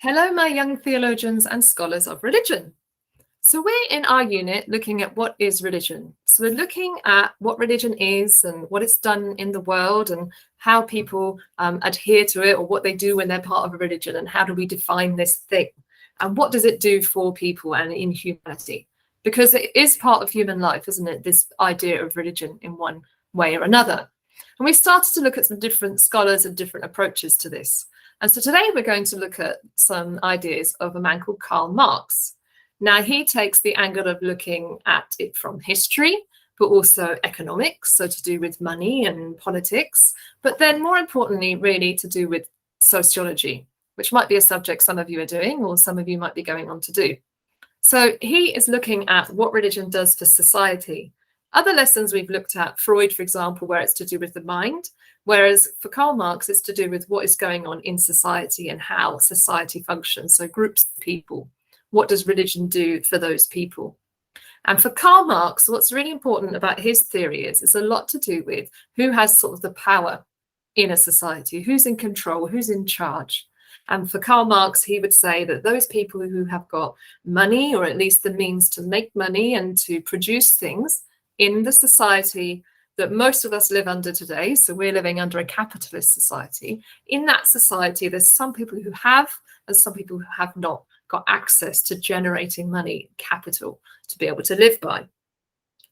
Hello, my young theologians and scholars of religion. So we're in our unit looking at what is religion. So we're looking at what religion is and what it's done in the world and how people adhere to it or what they do when they're part of a religion and how do we define this thing and what does it do for people and in humanity? Because it is part of human life, isn't it? This idea of religion in one way or another. And we started to look at some different scholars and different approaches to this. And so today we're going to look at some ideas of a man called Karl Marx. Now, he takes the angle of looking at it from history, but also economics, so to do with money and politics, but then more importantly, really to do with sociology, which might be a subject some of you are doing or some of you might be going on to do. So he is looking at what religion does for society. Other lessons we've looked at, Freud, for example, where it's to do with the mind, whereas for Karl Marx, it's to do with what is going on in society and how society functions. So groups of people, what does religion do for those people? And for Karl Marx, what's really important about his theory is it's a lot to do with who has sort of the power in a society, who's in control, who's in charge. And for Karl Marx, he would say that those people who have got money, or at least the means to make money and to produce things in the society that most of us live under today, so we're living under a capitalist society, in that society, there's some people who have and some people who have not got access to generating money, capital, to be able to live by.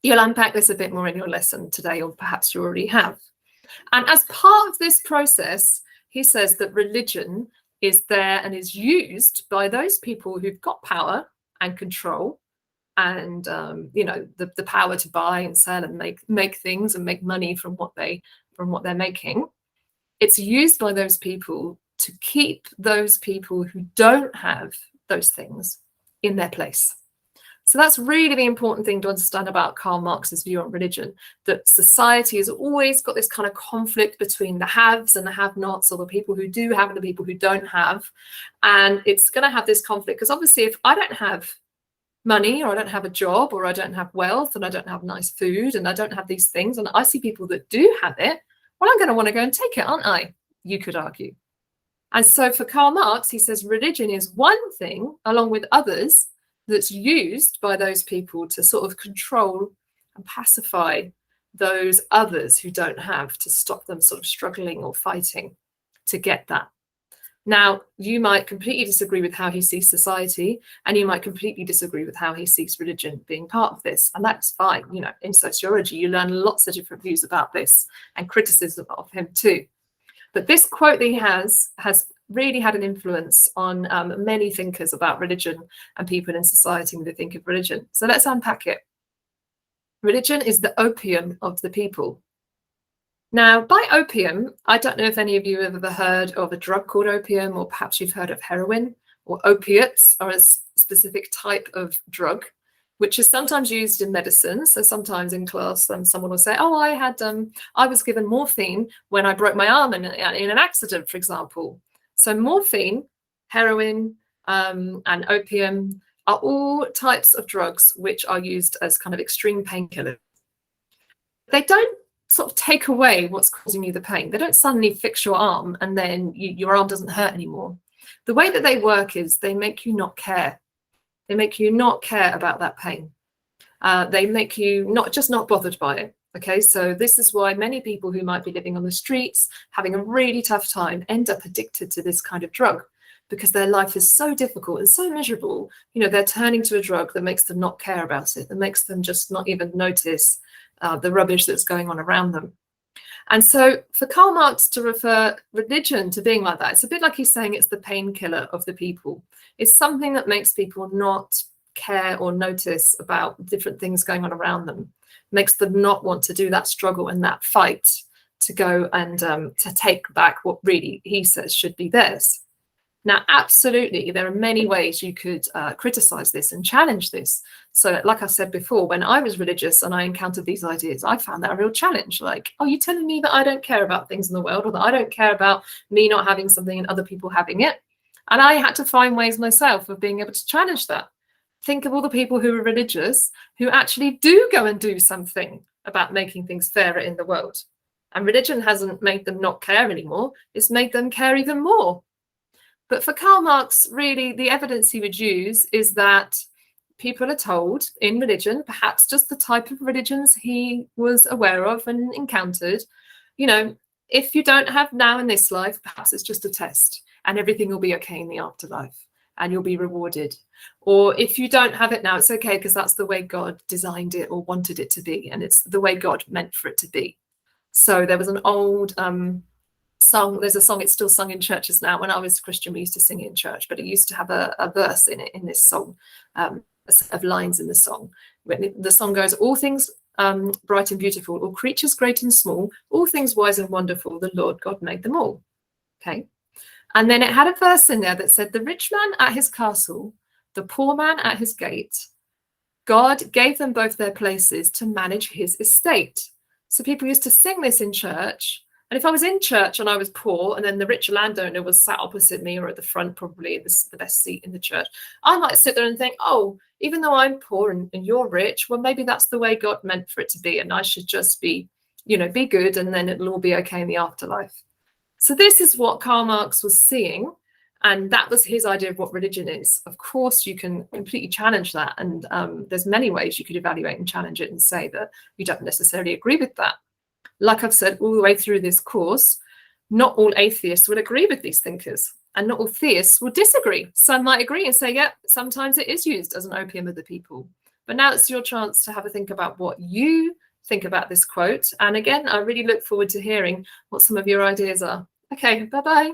You'll unpack this a bit more in your lesson today, or perhaps you already have. And as part of this process, he says that religion is there and is used by those people who've got power and control and the power to buy and sell and make things and make money from what they're making. It's used by those people to keep those people who don't have those things in their place. So that's really the important thing to understand about Karl Marx's view on religion, that society has always got this kind of conflict between the haves and the have-nots, or the people who do have and the people who don't have. And it's going to have this conflict because obviously if I don't have money, or I don't have a job, or I don't have wealth, and I don't have nice food, and I don't have these things, and I see people that do have it, well, I'm going to want to go and take it, aren't I? You could argue. And so for Karl Marx, he says religion is one thing, along with others, that's used by those people to sort of control and pacify those others who don't have, to stop them sort of struggling or fighting to get that. Now, you might completely disagree with how he sees society, and you might completely disagree with how he sees religion being part of this, and that's fine. You know, in sociology, you learn lots of different views about this and criticism of him too. But this quote that he has really had an influence on many thinkers about religion and people in society when they think of religion. So let's unpack it. Religion is the opium of the people. Now, by opium, I don't know if any of you have ever heard of a drug called opium, or perhaps you've heard of heroin, or opiates are a specific type of drug, which is sometimes used in medicine. So sometimes in class, someone will say, oh, I was given morphine when I broke my arm in an accident, for example. So morphine, heroin, and opium are all types of drugs which are used as kind of extreme painkillers. They don't sort of take away what's causing you the pain. They don't suddenly fix your arm and then your arm doesn't hurt anymore. The way that they work is they make you not care. They make you not care about that pain. They make you not bothered by it. Okay, so this is why many people who might be living on the streets, having a really tough time, end up addicted to this kind of drug, because their life is so difficult and so miserable. You know, they're turning to a drug that makes them not care about it, that makes them just not even notice the rubbish that's going on around them. And so for Karl Marx to refer religion to being like that, it's a bit like he's saying it's the painkiller of the people. It's something that makes people not care or notice about different things going on around them, makes them not want to do that struggle and that fight to go and to take back what really he says should be theirs. Now, absolutely, there are many ways you could criticize this and challenge this. So like I said before, when I was religious and I encountered these ideas, I found that a real challenge. Like, oh, you're telling me that I don't care about things in the world, or that I don't care about me not having something and other people having it? And I had to find ways myself of being able to challenge that. Think of all the people who are religious who actually do go and do something about making things fairer in the world. And religion hasn't made them not care anymore. It's made them care even more. But for Karl Marx, really, the evidence he would use is that people are told in religion, perhaps just the type of religions he was aware of and encountered, you know, if you don't have now in this life, perhaps it's just a test and everything will be okay in the afterlife and you'll be rewarded. Or if you don't have it now, it's okay because that's the way God designed it or wanted it to be. And it's the way God meant for it to be. So there was an old song, there's a song, it's still sung in churches now. When I was Christian, we used to sing it in church, but it used to have a verse in it, in this song, a set of lines in the song. When the song goes, all things bright and beautiful, all creatures great and small, all things wise and wonderful, the Lord God made them all. Okay. And then it had a verse in there that said, the rich man at his castle, the poor man at his gate, God gave them both their places to manage his estate. So people used to sing this in church. And if I was in church and I was poor, and then the rich landowner was sat opposite me or at the front, probably the best seat in the church, I might sit there and think, oh, even though I'm poor and you're rich, well, maybe that's the way God meant for it to be. And I should just be, be good, and then it'll all be okay in the afterlife. So this is what Karl Marx was seeing. And that was his idea of what religion is. Of course, you can completely challenge that. And there's many ways you could evaluate and challenge it and say that you don't necessarily agree with that. Like I've said all the way through this course, not all atheists will agree with these thinkers, and not all theists will disagree. Some might agree and say, yeah, sometimes it is used as an opium of the people. But now it's your chance to have a think about what you think about this quote. And again, I really look forward to hearing what some of your ideas are. Okay, bye-bye.